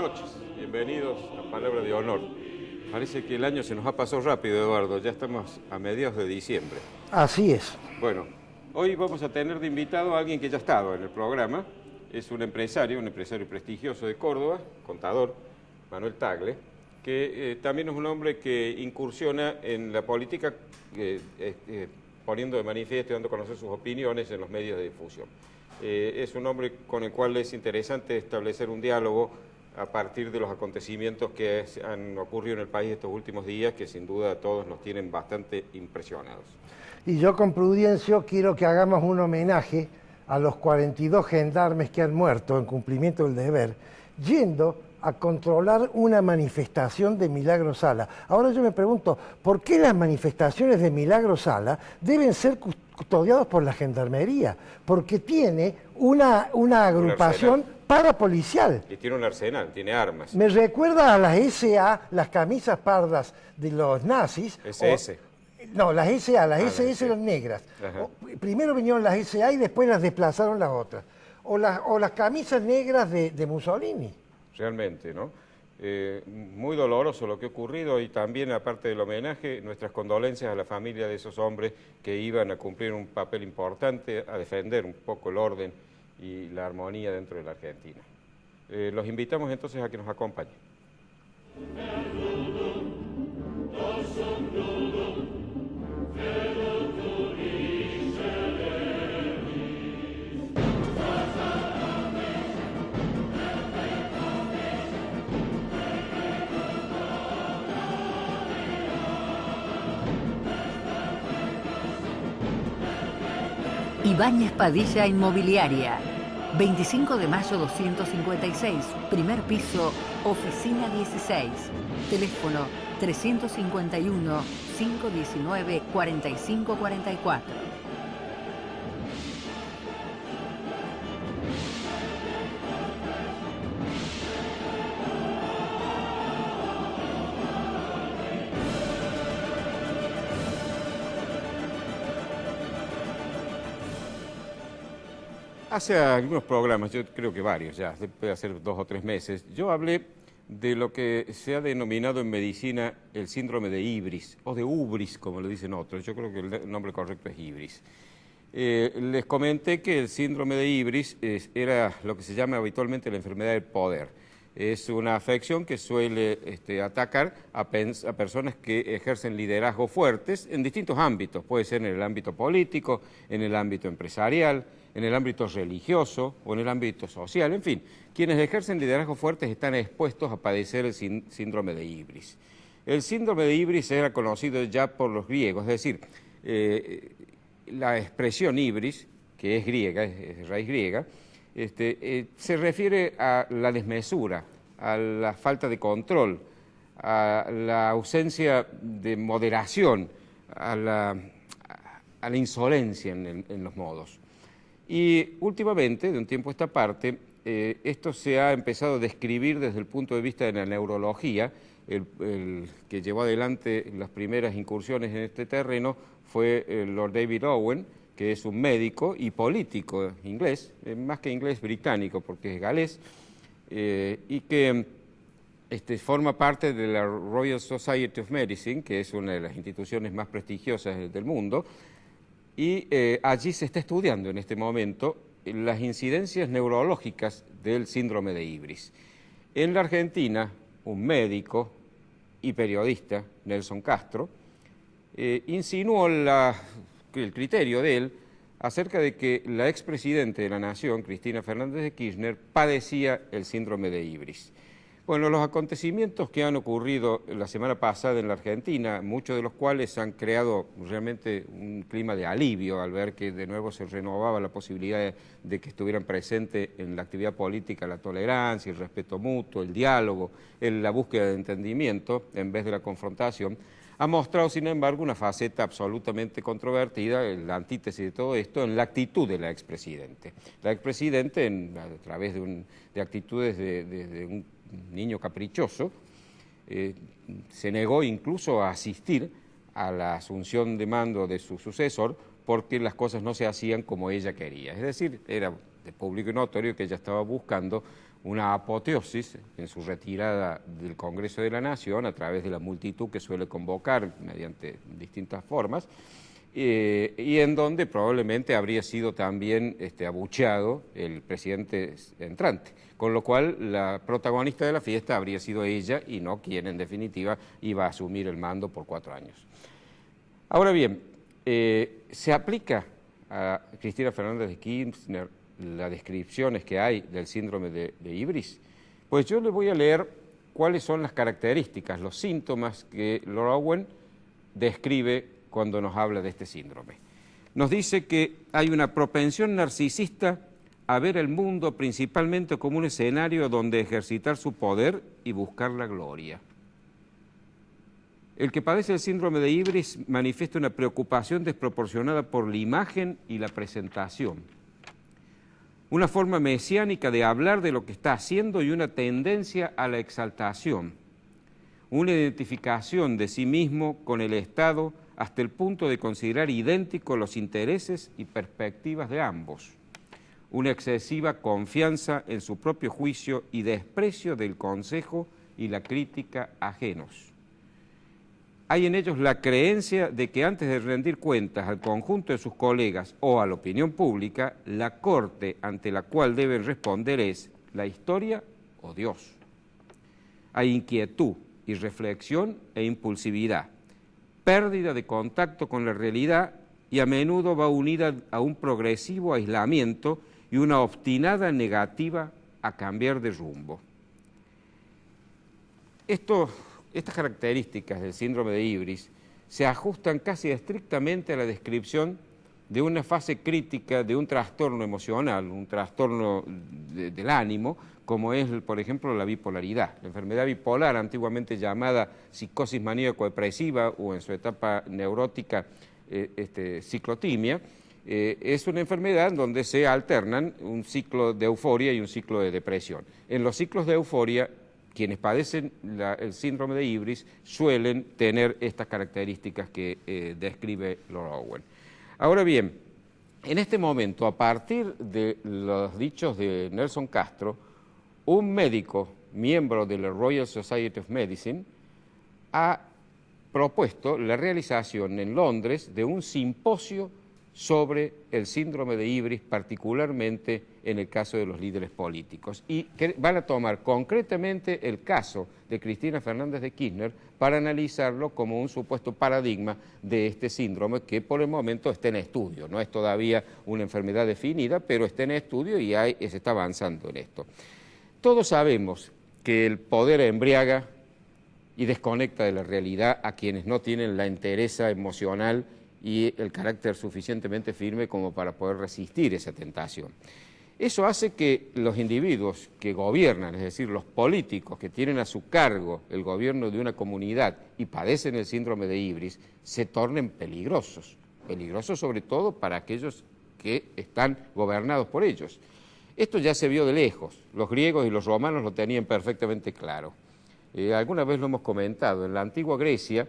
noches, bienvenidos a Palabra de Honor. Parece que el año se nos ha pasado rápido, Eduardo, ya estamos a mediados de diciembre. Así es. Bueno, hoy vamos a tener de invitado a alguien que ya ha estado en el programa. Es un empresario prestigioso de Córdoba, contador, Manuel Tagle, que también es un hombre que incursiona en la política, poniendo de manifiesto y dando a conocer sus opiniones en los medios de difusión. Es un hombre con el cual es interesante establecer un diálogo a partir de los acontecimientos que han ocurrido en el país estos últimos días, que sin duda a todos nos tienen bastante impresionados. Y yo con Prudencio quiero que hagamos un homenaje a los 42 gendarmes que han muerto en cumplimiento del deber, yendo a controlar una manifestación de Milagro Sala. Ahora yo me pregunto, ¿por qué las manifestaciones de Milagro Sala deben ser custodiadas por la Gendarmería? Porque tiene una agrupación parapolicial. Y tiene un arsenal, tiene armas. Me recuerda a las SA, las camisas pardas de los nazis. SS. No, las SA, las SS eran negras. Primero vinieron las SA y después las desplazaron las otras. O las camisas negras de Mussolini. Realmente, ¿no? Muy doloroso lo que ha ocurrido y también, aparte del homenaje, nuestras condolencias a la familia de esos hombres que iban a cumplir un papel importante, a defender un poco el orden y la armonía dentro de la Argentina. Los invitamos entonces a que nos acompañen. Ibáñez Padilla Inmobiliaria, 25 de mayo 256, primer piso, oficina 16, teléfono 351-519-4544. Hace algunos programas, yo creo que varios ya, puede ser 2 o 3 meses, yo hablé de lo que se ha denominado en medicina el síndrome de Ibris, o de Ubris, como le dicen otros. Yo creo que el nombre correcto es Ibris. Les comenté que el síndrome de Ibris era lo que se llama habitualmente la enfermedad del poder. Es una afección que suele atacar a personas que ejercen liderazgo fuertes en distintos ámbitos. Puede ser en el ámbito político, en el ámbito empresarial, en el ámbito religioso o en el ámbito social. En fin, quienes ejercen liderazgo fuertes están expuestos a padecer el síndrome de Ibris. El síndrome de Ibris era conocido ya por los griegos, es decir, la expresión Ibris, que es griega, es de raíz griega, se refiere a la desmesura, a la falta de control, a la ausencia de moderación, a la insolencia en los modos. Y últimamente, de un tiempo a esta parte, esto se ha empezado a describir desde el punto de vista de la neurología. El que llevó adelante las primeras incursiones en este terreno fue el Lord David Owen, que es un médico y político inglés, más que inglés, británico, porque es galés, y que forma parte de la Royal Society of Medicine, que es una de las instituciones más prestigiosas del mundo, y allí se está estudiando en este momento las incidencias neurológicas del síndrome de Ibris. En la Argentina, un médico y periodista, Nelson Castro, insinuó el criterio de él acerca de que la expresidente de la Nación, Cristina Fernández de Kirchner, padecía el síndrome de Ibris. Bueno, los acontecimientos que han ocurrido la semana pasada en la Argentina, muchos de los cuales han creado realmente un clima de alivio al ver que de nuevo se renovaba la posibilidad de que estuvieran presentes en la actividad política la tolerancia, el respeto mutuo, el diálogo, la búsqueda de entendimiento en vez de la confrontación, ha mostrado, sin embargo, una faceta absolutamente controvertida, la antítesis de todo esto, en la actitud de la expresidente. La expresidente, a través de actitudes de un niño caprichoso, se negó incluso a asistir a la asunción de mando de su sucesor porque las cosas no se hacían como ella quería. Es decir, era de público y notorio que ella estaba buscando una apoteosis en su retirada del Congreso de la Nación a través de la multitud que suele convocar mediante distintas formas, y en donde probablemente habría sido también abucheado el presidente entrante, con lo cual la protagonista de la fiesta habría sido ella y no quien en definitiva iba a asumir el mando por 4 años. Ahora bien, ¿se aplica a Cristina Fernández de Kirchner las descripciones que hay del síndrome de Ibris? Pues yo le voy a leer cuáles son las características, los síntomas que Lord Owen describe cuando nos habla de este síndrome. Nos dice que hay una propensión narcisista a ver el mundo principalmente como un escenario donde ejercitar su poder y buscar la gloria. El que padece el síndrome de Ibris manifiesta una preocupación desproporcionada por la imagen y la presentación, una forma mesiánica de hablar de lo que está haciendo y una tendencia a la exaltación, una identificación de sí mismo con el Estado hasta el punto de considerar idénticos los intereses y perspectivas de ambos, una excesiva confianza en su propio juicio y desprecio del consejo y la crítica ajenos. Hay en ellos la creencia de que antes de rendir cuentas al conjunto de sus colegas o a la opinión pública, la corte ante la cual deben responder es la historia o Dios. Hay inquietud y reflexión e impulsividad, pérdida de contacto con la realidad y a menudo va unida a un progresivo aislamiento y una obstinada negativa a cambiar de rumbo. Estas características del síndrome de Ibris se ajustan casi estrictamente a la descripción de una fase crítica de un trastorno emocional, un trastorno del ánimo, como es, por ejemplo, la bipolaridad. La enfermedad bipolar, antiguamente llamada psicosis maníaco-depresiva o en su etapa neurótica ciclotimia, es una enfermedad donde se alternan un ciclo de euforia y un ciclo de depresión. En los ciclos de euforia, quienes padecen el síndrome de Ibris suelen tener estas características que describe Lord Owen. Ahora bien, en este momento, a partir de los dichos de Nelson Castro, un médico, miembro de la Royal Society of Medicine, ha propuesto la realización en Londres de un simposio sobre el síndrome de Ibris, particularmente en el caso de los líderes políticos, y que van a tomar concretamente el caso de Cristina Fernández de Kirchner para analizarlo como un supuesto paradigma de este síndrome que por el momento está en estudio. No es todavía una enfermedad definida, pero está en estudio y se está avanzando en esto. Todos sabemos que el poder embriaga y desconecta de la realidad a quienes no tienen la entereza emocional y el carácter suficientemente firme como para poder resistir esa tentación. Eso hace que los individuos que gobiernan, es decir, los políticos que tienen a su cargo el gobierno de una comunidad y padecen el síndrome de Ibris, se tornen peligrosos sobre todo para aquellos que están gobernados por ellos. Esto ya se vio de lejos, los griegos y los romanos lo tenían perfectamente claro. Alguna vez lo hemos comentado, en la antigua Grecia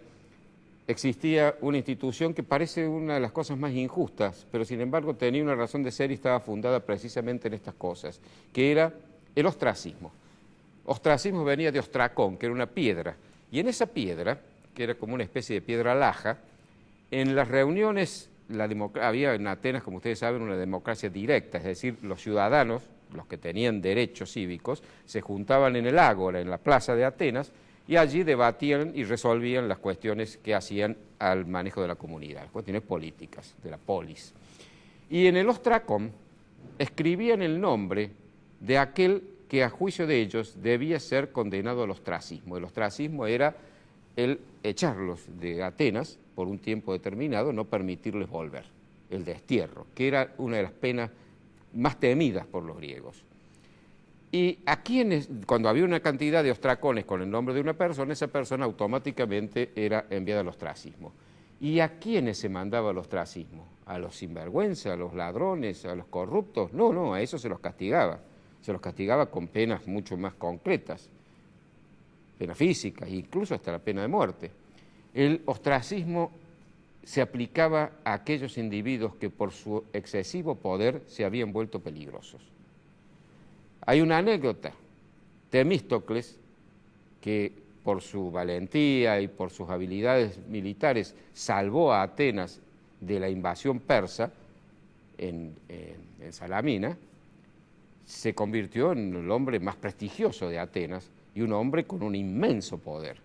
existía una institución que parece una de las cosas más injustas, pero sin embargo tenía una razón de ser y estaba fundada precisamente en estas cosas, que era el ostracismo. Ostracismo venía de ostracón, que era una piedra, y en esa piedra, que era como una especie de piedra laja, en las reuniones había en Atenas, como ustedes saben, una democracia directa, es decir, los ciudadanos, los que tenían derechos cívicos, se juntaban en el ágora, en la plaza de Atenas, y allí debatían y resolvían las cuestiones que hacían al manejo de la comunidad, las cuestiones políticas, de la polis. Y en el ostracón escribían el nombre de aquel que a juicio de ellos debía ser condenado al ostracismo. El ostracismo era el echarlos de Atenas por un tiempo determinado, no permitirles volver, el destierro, que era una de las penas más temidas por los griegos. Y a quienes, cuando había una cantidad de ostracones con el nombre de una persona, esa persona automáticamente era enviada al ostracismo. ¿Y a quiénes se mandaba al ostracismo? ¿A los sinvergüenza, a los ladrones, a los corruptos? No, a eso se los castigaba. Se los castigaba con penas mucho más concretas, penas físicas, incluso hasta la pena de muerte. El ostracismo se aplicaba a aquellos individuos que por su excesivo poder se habían vuelto peligrosos. Hay una anécdota. Temístocles, que por su valentía y por sus habilidades militares salvó a Atenas de la invasión persa en Salamina, se convirtió en el hombre más prestigioso de Atenas y un hombre con un inmenso poder.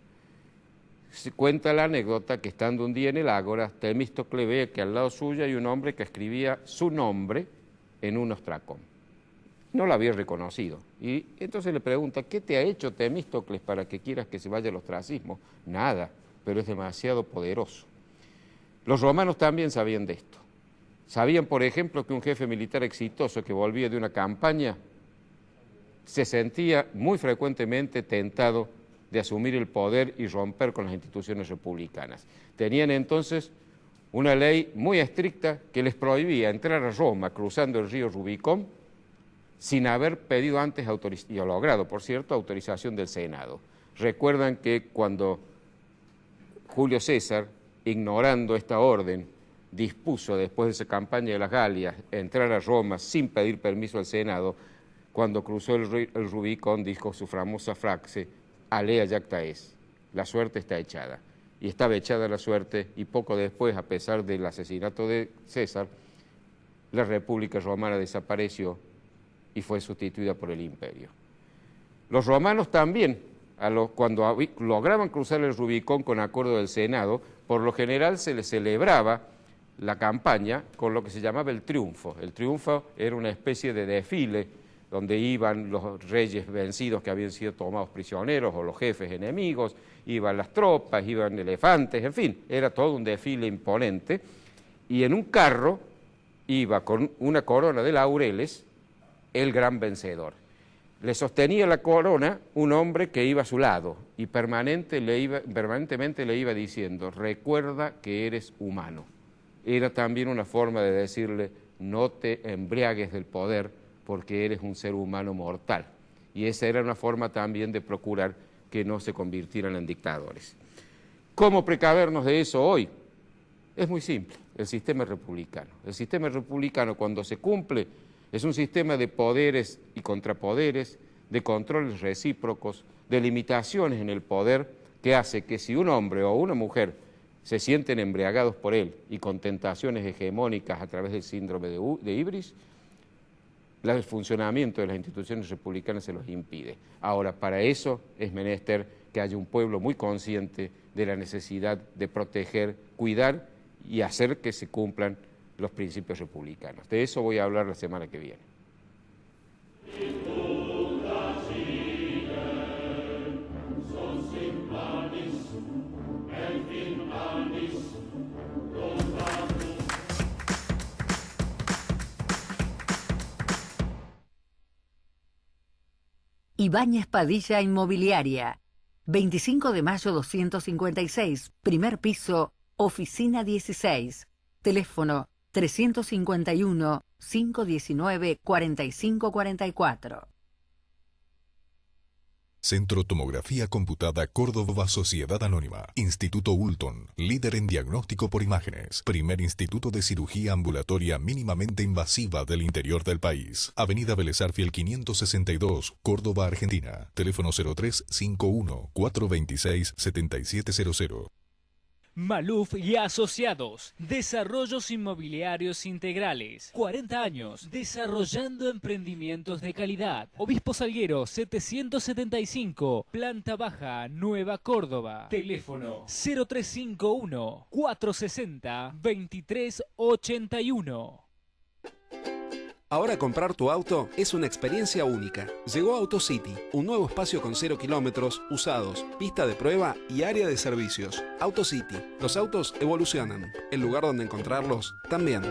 Se cuenta la anécdota que estando un día en el ágora, Temístocles ve que al lado suyo hay un hombre que escribía su nombre en un ostracón. No lo había reconocido. Y entonces le pregunta, ¿qué te ha hecho Temístocles para que quieras que se vaya el ostracismo? Nada, pero es demasiado poderoso. Los romanos también sabían de esto. Sabían, por ejemplo, que un jefe militar exitoso que volvía de una campaña se sentía muy frecuentemente tentado de asumir el poder y romper con las instituciones republicanas. Tenían entonces una ley muy estricta que les prohibía entrar a Roma cruzando el río Rubicón sin haber pedido antes, y logrado, por cierto, autorización del Senado. Recuerdan que cuando Julio César, ignorando esta orden, dispuso, después de esa campaña de las Galias, entrar a Roma sin pedir permiso al Senado, cuando cruzó el Rubicón, dijo su famosa frase, alea jacta es, la suerte está echada. Y estaba echada la suerte, y poco después, a pesar del asesinato de César, la República Romana desapareció y fue sustituida por el imperio. Los romanos también, cuando lograban cruzar el Rubicón con acuerdo del Senado, por lo general se les celebraba la campaña con lo que se llamaba el triunfo. El triunfo era una especie de desfile donde iban los reyes vencidos que habían sido tomados prisioneros o los jefes enemigos, iban las tropas, iban elefantes, en fin, era todo un desfile imponente, y en un carro iba con una corona de laureles el gran vencedor. Le sostenía la corona un hombre que iba a su lado y permanentemente le iba diciendo, recuerda que eres humano. Era también una forma de decirle, no te embriagues del poder porque eres un ser humano mortal. Y esa era una forma también de procurar que no se convirtieran en dictadores. ¿Cómo precavernos de eso hoy? Es muy simple, el sistema republicano. El sistema republicano, cuando se cumple, es un sistema de poderes y contrapoderes, de controles recíprocos, de limitaciones en el poder, que hace que si un hombre o una mujer se sienten embriagados por él y con tentaciones hegemónicas a través del síndrome de Ibris, el funcionamiento de las instituciones republicanas se los impide. Ahora, para eso es menester que haya un pueblo muy consciente de la necesidad de proteger, cuidar y hacer que se cumplan los principios republicanos. De eso voy a hablar la semana que viene. Ibáñez Padilla Inmobiliaria, 25 de mayo 256, primer piso, oficina 16, teléfono 351-519-4544. Centro Tomografía Computada Córdoba Sociedad Anónima. Instituto Ulton, líder en diagnóstico por imágenes. Primer instituto de cirugía ambulatoria mínimamente invasiva del interior del país. Avenida Vélez Arfiel 562, Córdoba, Argentina. Teléfono 0351-426-7700. Maluf y Asociados, Desarrollos Inmobiliarios Integrales, 40 años, desarrollando emprendimientos de calidad. Obispo Salguero 775, Planta Baja, Nueva Córdoba. Teléfono 0351-460-2381. Ahora comprar tu auto es una experiencia única. Llegó AutoCity, un nuevo espacio con 0 kilómetros, usados, pista de prueba y área de servicios. AutoCity, los autos evolucionan. El lugar donde encontrarlos también.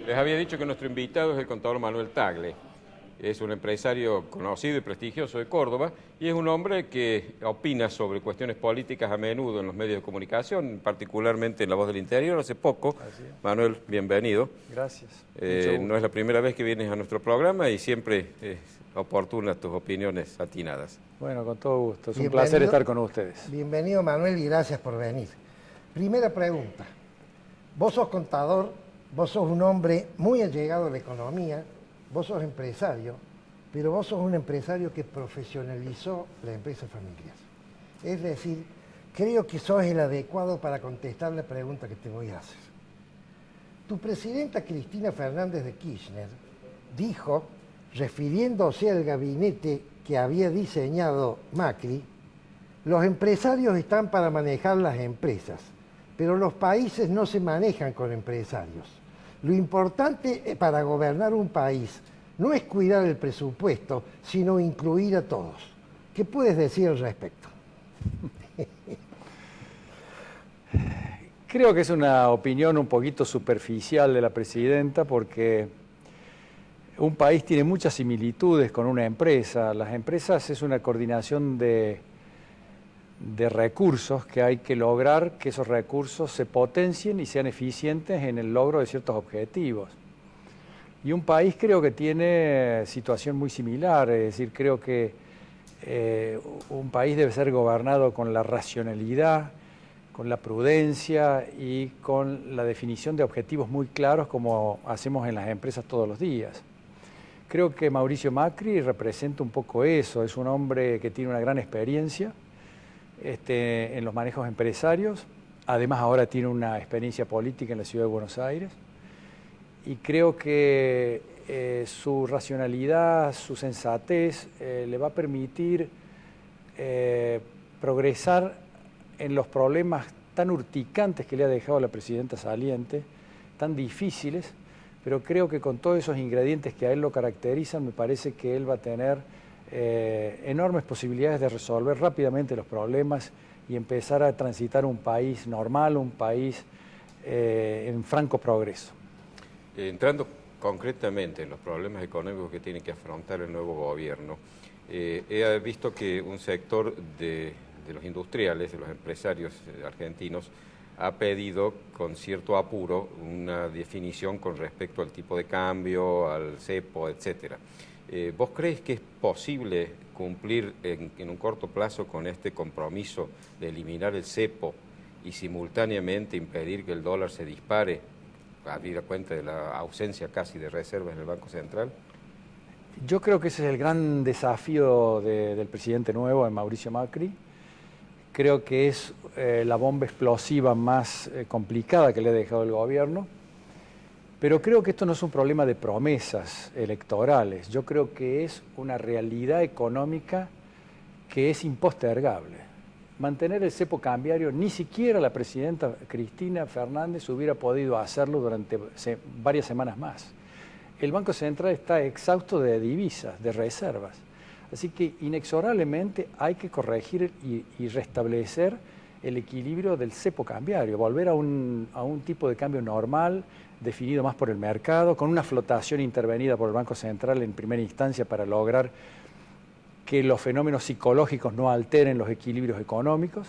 Les había dicho que nuestro invitado es el contador Manuel Tagle. Es un empresario conocido y prestigioso de Córdoba y es un hombre que opina sobre cuestiones políticas a menudo en los medios de comunicación, particularmente en La Voz del Interior hace poco. Manuel, bienvenido. Gracias. No es la primera vez que vienes a nuestro programa y siempre es oportuna tus opiniones atinadas. Bueno, con todo gusto. Es un placer estar con ustedes. Bienvenido, Manuel, y gracias por venir. Primera pregunta. Vos sos contador, vos sos un hombre muy allegado a la economía, vos sos empresario, pero vos sos un empresario que profesionalizó la empresa familiar. Es decir, creo que sos el adecuado para contestar la pregunta que te voy a hacer. Tu presidenta Cristina Fernández de Kirchner dijo, refiriéndose al gabinete que había diseñado Macri, los empresarios están para manejar las empresas, pero los países no se manejan con empresarios. Lo importante para gobernar un país no es cuidar el presupuesto, sino incluir a todos. ¿Qué puedes decir al respecto? Creo que es una opinión un poquito superficial de la presidenta porque un país tiene muchas similitudes con una empresa. Las empresas es una coordinación de recursos que hay que lograr que esos recursos se potencien y sean eficientes en el logro de ciertos objetivos. Y un país creo que tiene situación muy similar, es decir, creo que un país debe ser gobernado con la racionalidad, con la prudencia y con la definición de objetivos muy claros como hacemos en las empresas todos los días. Creo que Mauricio Macri representa un poco eso, es un hombre que tiene una gran experiencia en los manejos empresarios, además ahora tiene una experiencia política en la ciudad de Buenos Aires y creo que su racionalidad, su sensatez le va a permitir progresar en los problemas tan urticantes que le ha dejado la presidenta saliente, tan difíciles, pero creo que con todos esos ingredientes que a él lo caracterizan, me parece que él va a tener enormes posibilidades de resolver rápidamente los problemas y empezar a transitar un país normal, un país en franco progreso. Entrando concretamente en los problemas económicos que tiene que afrontar el nuevo gobierno, he visto que un sector de los industriales, de los empresarios argentinos, ha pedido con cierto apuro una definición con respecto al tipo de cambio, al cepo, etcétera. ¿Vos crees que es posible cumplir en un corto plazo con este compromiso de eliminar el cepo y simultáneamente impedir que el dólar se dispare, habida cuenta de la ausencia casi de reservas en el Banco Central? Yo creo que ese es el gran desafío del presidente nuevo, de Mauricio Macri. Creo que es la bomba explosiva más complicada que le ha dejado el gobierno. Pero creo que esto no es un problema de promesas electorales, yo creo que es una realidad económica que es impostergable. Mantener el cepo cambiario, ni siquiera la presidenta Cristina Fernández hubiera podido hacerlo durante varias semanas más. El Banco Central está exhausto de divisas, de reservas, así que inexorablemente hay que corregir y restablecer el equilibrio del cepo cambiario, volver a un tipo de cambio normal, definido más por el mercado, con una flotación intervenida por el Banco Central en primera instancia para lograr que los fenómenos psicológicos no alteren los equilibrios económicos,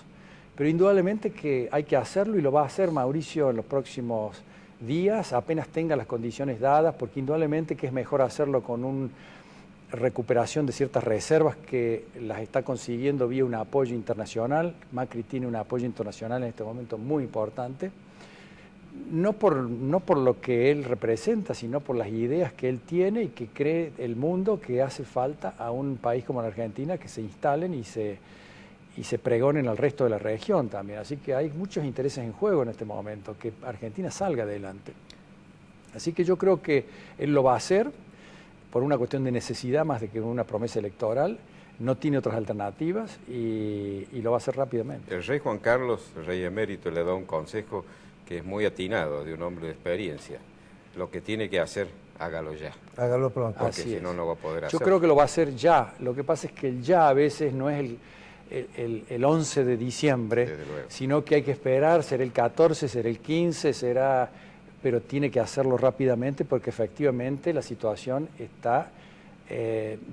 pero indudablemente que hay que hacerlo y lo va a hacer Mauricio en los próximos días, apenas tenga las condiciones dadas, porque indudablemente que es mejor hacerlo con una recuperación de ciertas reservas que las está consiguiendo vía un apoyo internacional. Macri tiene un apoyo internacional en este momento muy importante, no por lo que él representa, sino por las ideas que él tiene y que cree el mundo que hace falta a un país como la Argentina que se instalen y se pregonen al resto de la región también. Así que hay muchos intereses en juego en este momento, que Argentina salga adelante. Así que yo creo que él lo va a hacer por una cuestión de necesidad más de que una promesa electoral, no tiene otras alternativas y lo va a hacer rápidamente. El rey Juan Carlos, el rey emérito, le da un consejo que es muy atinado, de un hombre de experiencia. Lo que tiene que hacer, hágalo ya. Hágalo pronto. Porque si no, no va a poder hacerlo. Yo creo que lo va a hacer ya. Lo que pasa es que el ya a veces no es el 11 de diciembre, sino que hay que esperar, será el 14, será el 15, pero tiene que hacerlo rápidamente porque efectivamente la situación está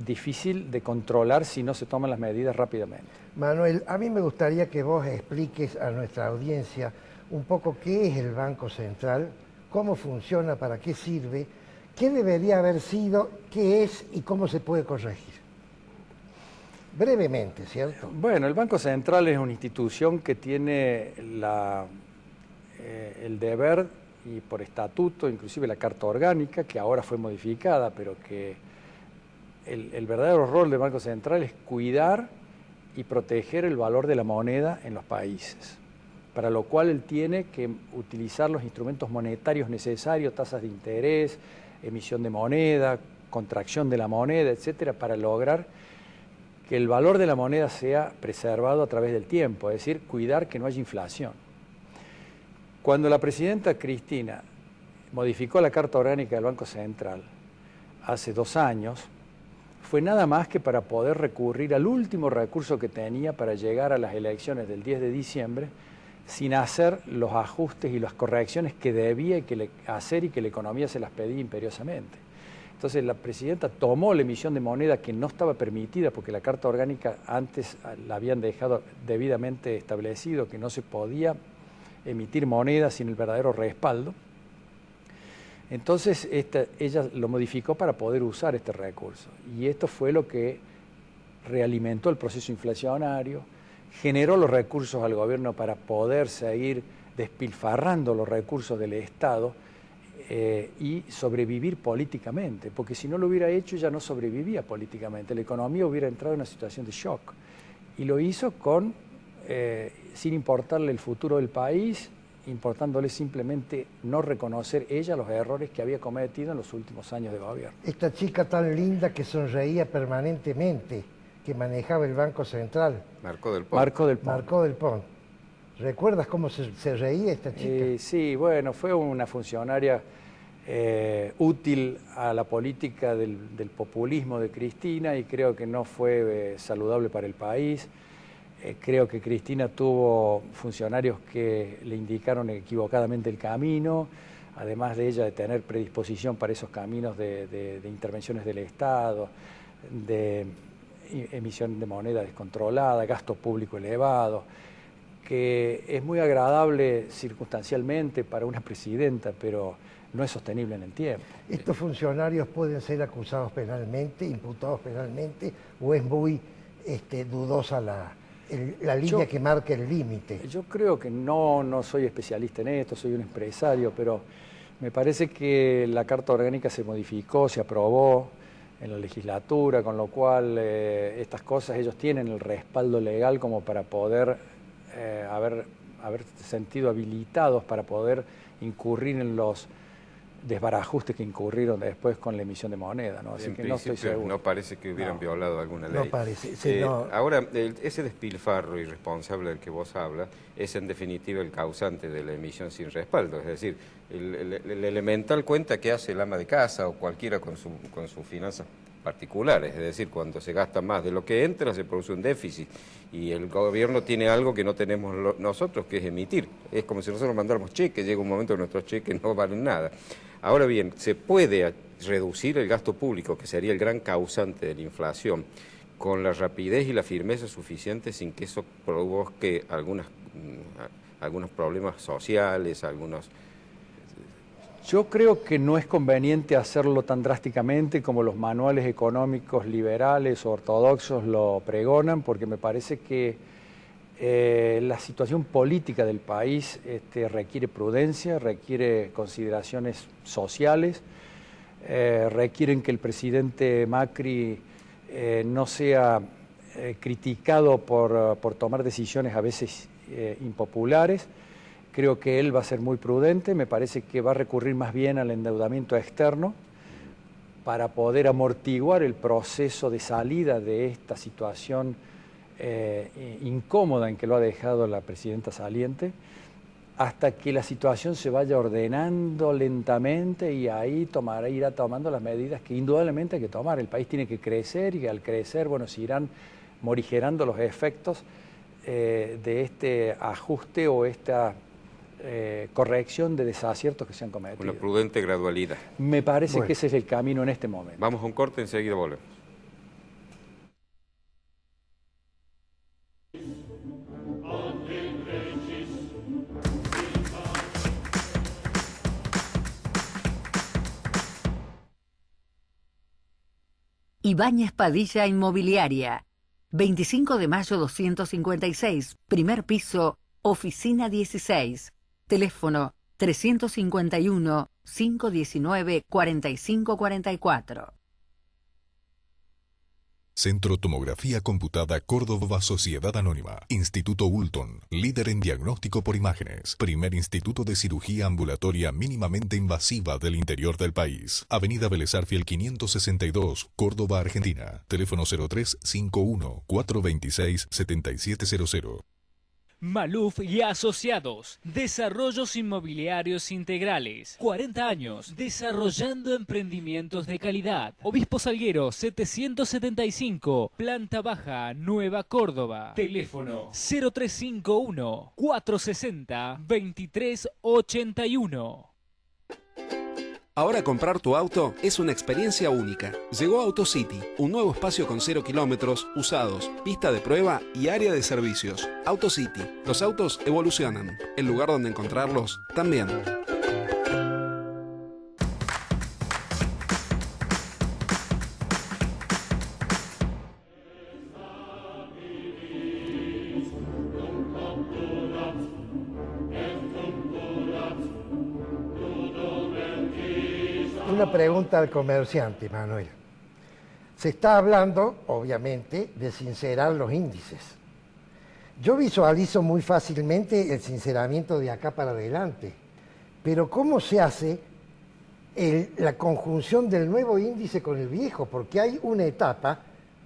difícil de controlar si no se toman las medidas rápidamente. Manuel, a mí me gustaría que vos expliques a nuestra audiencia un poco qué es el Banco Central, cómo funciona, para qué sirve, qué debería haber sido, qué es y cómo se puede corregir. Brevemente, ¿cierto? Bueno, el Banco Central es una institución que tiene el deber, y por estatuto, inclusive la Carta Orgánica, que ahora fue modificada, pero que el verdadero rol del Banco Central es cuidar y proteger el valor de la moneda en los países, para lo cual él tiene que utilizar los instrumentos monetarios necesarios, tasas de interés, emisión de moneda, contracción de la moneda, etcétera, para lograr que el valor de la moneda sea preservado a través del tiempo, es decir, cuidar que no haya inflación. Cuando la presidenta Cristina modificó la Carta Orgánica del Banco Central hace 2 años, fue nada más que para poder recurrir al último recurso que tenía para llegar a las elecciones del 10 de diciembre sin hacer los ajustes y las correcciones que debía hacer y que la economía se las pedía imperiosamente. Entonces la presidenta tomó la emisión de moneda que no estaba permitida porque la Carta Orgánica antes la habían dejado debidamente establecido que no se podía emitir moneda sin el verdadero respaldo. Entonces ella lo modificó para poder usar este recurso y esto fue lo que realimentó el proceso inflacionario, generó los recursos al gobierno para poder seguir despilfarrando los recursos del Estado y sobrevivir políticamente, porque si no lo hubiera hecho ya no sobrevivía políticamente, la economía hubiera entrado en una situación de shock y lo hizo sin importarle el futuro del país, importándole simplemente no reconocer ella los errores que había cometido en los últimos años de gobierno. Esta chica tan linda que sonreía permanentemente, que manejaba el Banco Central. Marcó del Pont. Marcó del Pont. ¿Recuerdas cómo se reía esta chica? Sí, bueno, fue una funcionaria útil a la política del populismo de Cristina y creo que no fue saludable para el país. Creo que Cristina tuvo funcionarios que le indicaron equivocadamente el camino, además de ella de tener predisposición para esos caminos de intervenciones del Estado, de emisión de moneda descontrolada, gasto público elevado, que es muy agradable circunstancialmente para una presidenta, pero no es sostenible en el tiempo. ¿Estos funcionarios pueden ser acusados penalmente, imputados penalmente, o es muy dudosa la línea que marca el límite? Yo creo que no soy especialista en esto, soy un empresario, pero me parece que la Carta Orgánica se modificó, se aprobó en la legislatura, con lo cual estas cosas ellos tienen el respaldo legal como para poder haber sentido habilitados para poder incurrir en los desbarajustes que incurrieron después con la emisión de moneda, ¿no? Así que no estoy seguro. No parece que hubieran violado alguna ley. No parece. Sí, no. Ahora, ese despilfarro irresponsable del que vos hablas es en definitiva el causante de la emisión sin respaldo. Es decir, el elemental cuenta que hace el ama de casa o cualquiera con sus finanzas particulares. Es decir, cuando se gasta más de lo que entra se produce un déficit y el gobierno tiene algo que no tenemos nosotros, que es emitir. Es como si nosotros mandáramos cheques, llega un momento que nuestros cheques no valen nada. Ahora bien, se puede reducir el gasto público, que sería el gran causante de la inflación, con la rapidez y la firmeza suficiente sin que eso provoque algunos problemas sociales, Yo creo que no es conveniente hacerlo tan drásticamente como los manuales económicos liberales o ortodoxos lo pregonan, porque me parece que la situación política del país requiere prudencia, requiere consideraciones sociales, requieren que el presidente Macri no sea criticado por tomar decisiones a veces impopulares. Creo que él va a ser muy prudente, me parece que va a recurrir más bien al endeudamiento externo para poder amortiguar el proceso de salida de esta situación incómoda en que lo ha dejado la presidenta saliente, hasta que la situación se vaya ordenando lentamente y ahí irá tomando las medidas que indudablemente hay que tomar. El país tiene que crecer y al crecer, bueno, se irán morigerando los efectos de este ajuste o esta corrección de desaciertos que se han cometido. Una prudente gradualidad. Me parece que ese es el camino en este momento. Vamos a un corte, enseguida volvemos. Ibáñez Padilla Inmobiliaria, 25 de mayo 256, primer piso, oficina 16, teléfono 351-519-4544. Centro Tomografía Computada Córdoba Sociedad Anónima. Instituto Ulton, líder en diagnóstico por imágenes. Primer instituto de cirugía ambulatoria mínimamente invasiva del interior del país. Avenida Vélez Arfiel 562, Córdoba, Argentina. Teléfono 0351-426-7700. Maluf y Asociados, Desarrollos Inmobiliarios Integrales, 40 años, desarrollando emprendimientos de calidad. Obispo Salguero, 775, Planta Baja, Nueva Córdoba. Teléfono 0351-460-2381. Ahora comprar tu auto es una experiencia única. Llegó AutoCity, un nuevo espacio con 0 kilómetros, usados, pista de prueba y área de servicios. AutoCity, los autos evolucionan. El lugar donde encontrarlos también. Una pregunta al comerciante, Manuel. Se está hablando, obviamente, de sincerar los índices. Yo visualizo muy fácilmente el sinceramiento de acá para adelante, pero ¿cómo se hace la conjunción del nuevo índice con el viejo? Porque hay una etapa,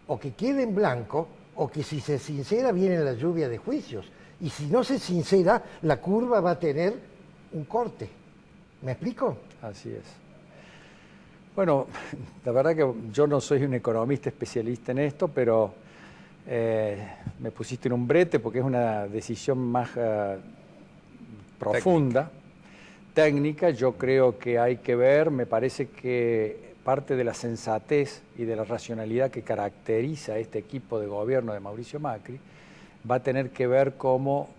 o que quede en blanco, o que si se sincera viene la lluvia de juicios. Y si no se sincera, la curva va a tener un corte. ¿Me explico? Así es. Bueno, la verdad que yo no soy un economista especialista en esto, pero me pusiste en un brete porque es una decisión más profunda, técnica. Yo creo que hay que ver, me parece que parte de la sensatez y de la racionalidad que caracteriza a este equipo de gobierno de Mauricio Macri va a tener que ver cómo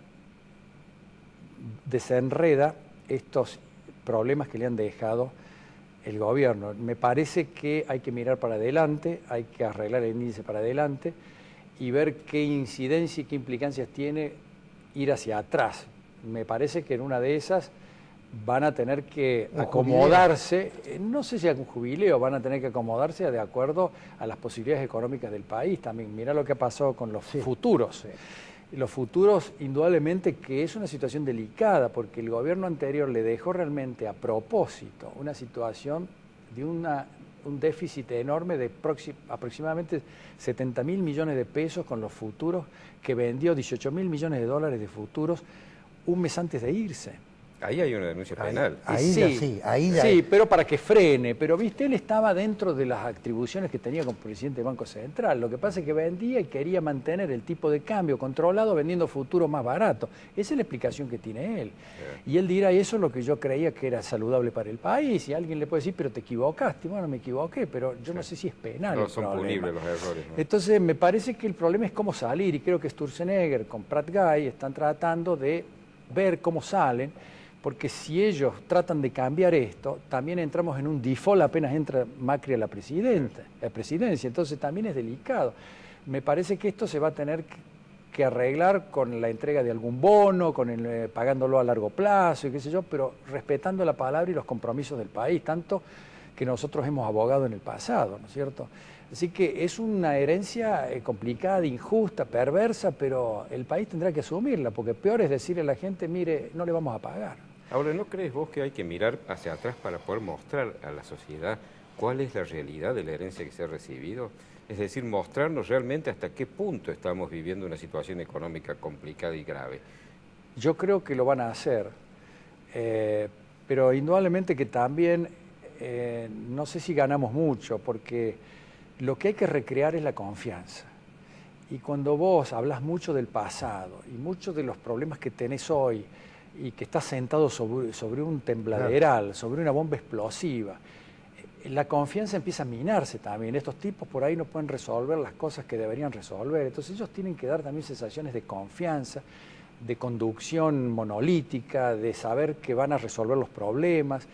desenreda estos problemas que le han dejado el gobierno. Me parece que hay que mirar para adelante, hay que arreglar el índice para adelante y ver qué incidencia y qué implicancias tiene ir hacia atrás. Me parece que en una de esas van a tener que acomodarse, no sé si a un jubileo, van a tener que acomodarse de acuerdo a las posibilidades económicas del país también. Mirá lo que ha pasado con los futuros. Los futuros, indudablemente que es una situación delicada, porque el gobierno anterior le dejó realmente a propósito una situación de un déficit enorme de aproximadamente 70.000 millones de pesos con los futuros, que vendió 18.000 millones de dólares de futuros un mes antes de irse. Ahí hay una denuncia penal. Sí, pero para que frene. Pero, viste, él estaba dentro de las atribuciones que tenía como presidente del Banco Central. Lo que pasa es que vendía y quería mantener el tipo de cambio controlado vendiendo futuros más baratos. Esa es la explicación que tiene él. Y él dirá, y eso es lo que yo creía que era saludable para el país. Y alguien le puede decir, pero te equivocaste. Bueno, me equivoqué, pero yo no sé si es penal. No son punibles los errores, ¿no? Entonces, me parece que el problema es cómo salir. Y creo que Sturzenegger con Prat Guy están tratando de ver cómo salen. Porque si ellos tratan de cambiar esto, también entramos en un default apenas entra Macri a la presidencia, entonces también es delicado. Me parece que esto se va a tener que arreglar con la entrega de algún bono, pagándolo a largo plazo y qué sé yo, pero respetando la palabra y los compromisos del país, tanto que nosotros hemos abogado en el pasado, ¿no es cierto? Así que es una herencia complicada, injusta, perversa, pero el país tendrá que asumirla, porque peor es decirle a la gente, mire, no le vamos a pagar. Ahora, ¿no crees vos que hay que mirar hacia atrás para poder mostrar a la sociedad cuál es la realidad de la herencia que se ha recibido? Es decir, mostrarnos realmente hasta qué punto estamos viviendo una situación económica complicada y grave. Yo creo que lo van a hacer, pero indudablemente que también no sé si ganamos mucho, porque lo que hay que recrear es la confianza. Y cuando vos hablas mucho del pasado y muchos de los problemas que tenés hoy, y que está sentado sobre un tembladeral, sobre una bomba explosiva. La confianza empieza a minarse también. Estos tipos por ahí no pueden resolver las cosas que deberían resolver. Entonces ellos tienen que dar también sensaciones de confianza, de conducción monolítica, de saber que van a resolver los problemas.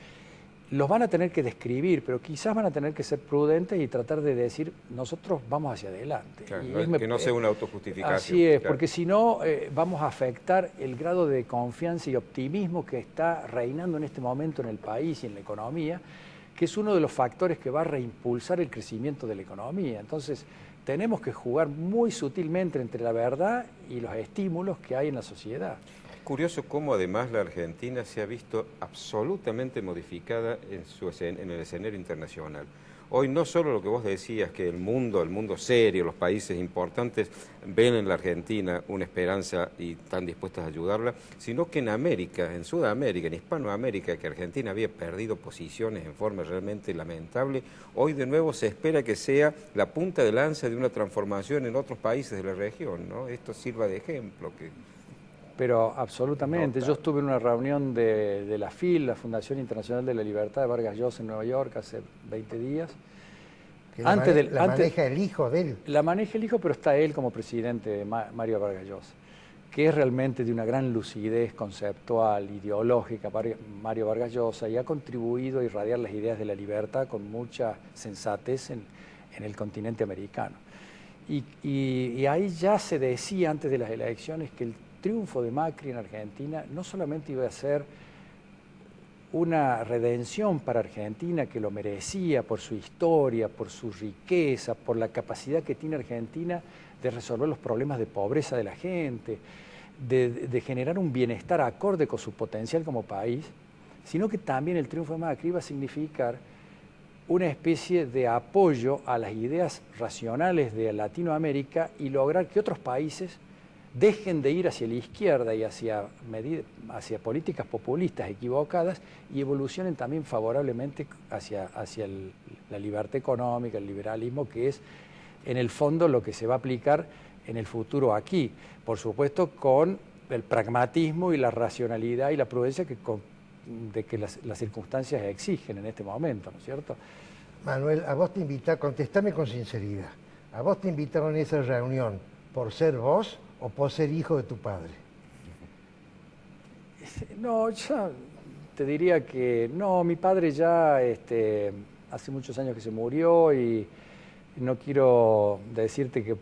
Los van a tener que describir, pero quizás van a tener que ser prudentes y tratar de decir, nosotros vamos hacia adelante. Claro, Y que no sea una autojustificación. Así es, claro. porque si no vamos a afectar el grado de confianza y optimismo que está reinando en este momento en el país y en la economía, que es uno de los factores que va a reimpulsar el crecimiento de la economía. Entonces, tenemos que jugar muy sutilmente entre la verdad y los estímulos que hay en la sociedad. Curioso cómo además la Argentina se ha visto absolutamente modificada en el escenario internacional. Hoy no solo lo que vos decías, que el mundo serio, los países importantes ven en la Argentina una esperanza y están dispuestos a ayudarla, sino que en América, en Sudamérica, en Hispanoamérica, que Argentina había perdido posiciones en forma realmente lamentable, hoy de nuevo se espera que sea la punta de lanza de una transformación en otros países de la región, ¿no? Esto sirva de ejemplo. Pero absolutamente. Yo estuve en una reunión de la FIL, la Fundación Internacional de la Libertad de Vargas Llosa en Nueva York hace 20 días. La maneja el hijo de él. La maneja el hijo, pero está él como presidente, Mario Vargas Llosa, que es realmente de una gran lucidez conceptual, ideológica, Mario Vargas Llosa, y ha contribuido a irradiar las ideas de la libertad con mucha sensatez en el continente americano. Y ahí ya se decía antes de las elecciones que el triunfo de Macri en Argentina no solamente iba a ser una redención para Argentina, que lo merecía por su historia, por su riqueza, por la capacidad que tiene Argentina de resolver los problemas de pobreza de la gente, de generar un bienestar acorde con su potencial como país, sino que también el triunfo de Macri iba a significar una especie de apoyo a las ideas racionales de Latinoamérica y lograr que otros países dejen de ir hacia la izquierda y hacia políticas populistas equivocadas y evolucionen también favorablemente hacia la libertad económica, el liberalismo, que es en el fondo lo que se va a aplicar en el futuro aquí. Por supuesto, con el pragmatismo y la racionalidad y la prudencia de que las circunstancias exigen en este momento, ¿no es cierto? Manuel, a vos te invitaron, contestame con sinceridad, ¿a vos te invitaron a esa reunión por ser vos o por ser hijo de tu padre? No, ya te diría que no, mi padre ya hace muchos años que se murió y no quiero decirte que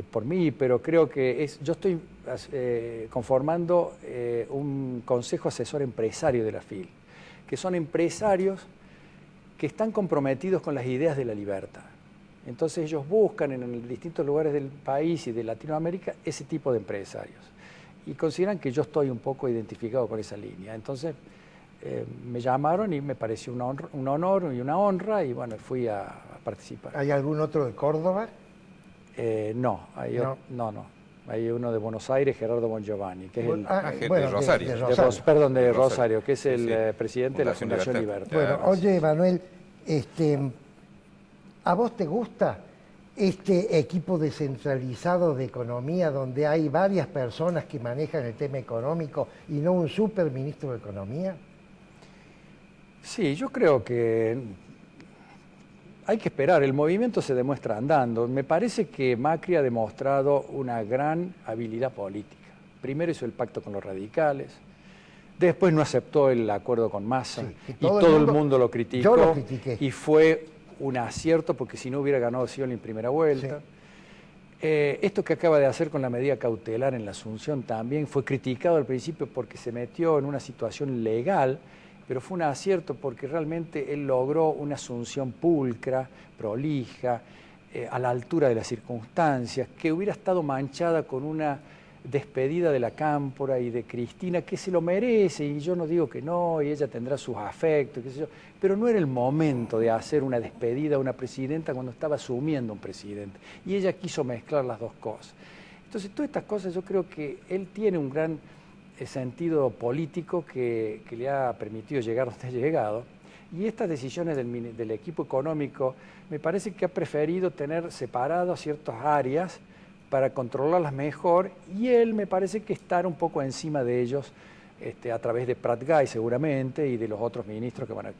por mí, pero creo que yo estoy conformando un consejo asesor empresario de la FIL, que son empresarios que están comprometidos con las ideas de la libertad. Entonces ellos buscan en distintos lugares del país y de Latinoamérica ese tipo de empresarios y consideran que yo estoy un poco identificado con esa línea. Entonces me llamaron y me pareció un honor y una honra y bueno, fui a participar. ¿Hay algún otro de Córdoba? No. Hay uno de Buenos Aires, Gerardo Bongiovanni, que es de Rosario. De Rosario, que es el presidente de la Fundación Libertad. Bueno, oye, Manuel, ¿a vos te gusta este equipo descentralizado de economía donde hay varias personas que manejan el tema económico y no un superministro de Economía? Sí, yo creo que hay que esperar, el movimiento se demuestra andando. Me parece que Macri ha demostrado una gran habilidad política. Primero hizo el pacto con los radicales, después no aceptó el acuerdo con Massa, sí, y todo el mundo lo criticó. Yo lo critiqué. Y fue un acierto porque si no hubiera ganado Scioli en primera vuelta. Sí. Esto que acaba de hacer con la medida cautelar en la Asunción también fue criticado al principio porque se metió en una situación legal, pero fue un acierto porque realmente él logró una asunción pulcra, prolija, a la altura de las circunstancias, que hubiera estado manchada con una despedida de la Cámpora y de Cristina, que se lo merece, y yo no digo que no, y ella tendrá sus afectos, qué sé yo, pero no era el momento de hacer una despedida a una presidenta cuando estaba asumiendo un presidente, y ella quiso mezclar las dos cosas. Entonces, todas estas cosas yo creo que él tiene un gran sentido político que le ha permitido llegar donde ha llegado, y estas decisiones del equipo económico me parece que ha preferido tener separadas ciertas áreas para controlarlas mejor, y él me parece que estar un poco encima de ellos a través de Pratgay seguramente y de los otros ministros que van a